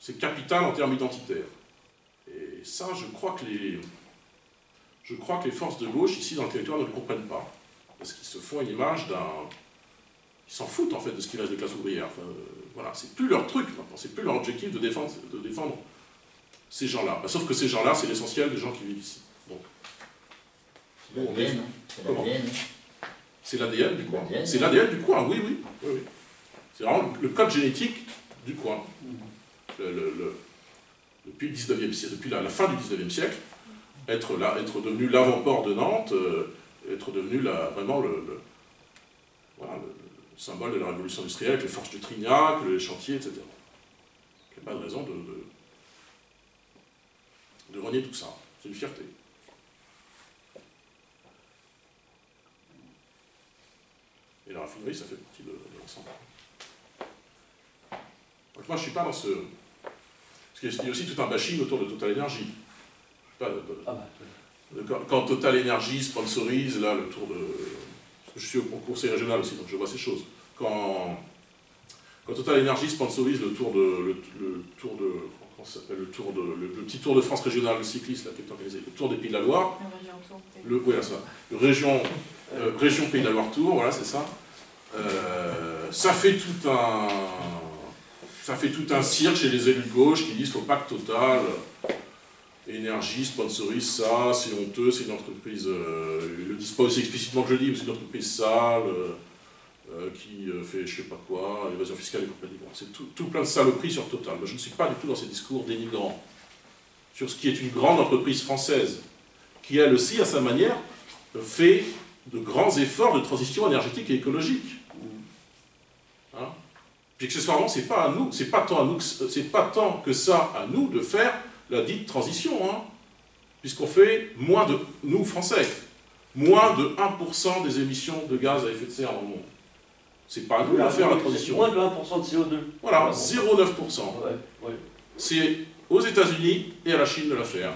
c'est capital en termes identitaires. Et ça, je crois que les forces de gauche, ici, dans le territoire, ne le comprennent pas. Parce qu'ils se font une image d'un... Ils s'en foutent, en fait, de ce qui reste des classes ouvrières. Enfin, voilà, c'est plus leur truc, maintenant. C'est plus leur objectif de défendre ces gens-là. Bah, sauf que ces gens-là, c'est l'essentiel des gens qui vivent ici. Donc, c'est l'ADN du coin. C'est l'ADN du coin, oui, oui. Oui. C'est vraiment le code génétique du coin. Depuis le 19e siècle, depuis la fin du 19e siècle, être devenu l'avant-port de Nantes, être devenu vraiment le symbole de la révolution industrielle, avec les forges du Trignac, les chantiers, etc. Il n'y a pas de raison de renier tout ça. C'est une fierté. Et la raffinerie, ça fait partie de l'ensemble. Donc moi, je ne suis pas dans ce... Parce qu'il y a aussi tout un bashing autour de Total Energy. Quand Total Energy sponsorise, là, le tour de... Je suis au conseil régional aussi, donc je vois ces choses. Quand Total Energy sponsorise le petit tour de France régional de cyclistes, là, qui est organisé, le tour des Pays de la Loire. Région Pays de la Loire Tour, voilà, c'est ça. Ça fait tout un cirque chez les élus de gauche qui disent qu'il ne faut pas que Total Énergie sponsorise ça, c'est honteux, c'est une entreprise, ils le disent pas aussi explicitement que je le dis, mais c'est une entreprise sale, qui fait je sais pas quoi, l'évasion fiscale et compagnie. Bon, c'est tout plein de saloperies sur Total. Moi, je ne suis pas du tout dans ces discours dénigrants sur ce qui est une grande entreprise française, qui elle aussi, à sa manière, fait de grands efforts de transition énergétique et écologique. Hein? Puis accessoirement, c'est pas à nous, c'est pas tant que ça à nous de faire la dite transition, hein, puisqu'on fait moins de, nous Français, moins de 1% des émissions de gaz à effet de serre dans le monde. C'est pas à nous de faire la transition. Moins de 1% de CO2. Voilà, 0,9%. Ouais. C'est aux États-Unis et à la Chine de la faire.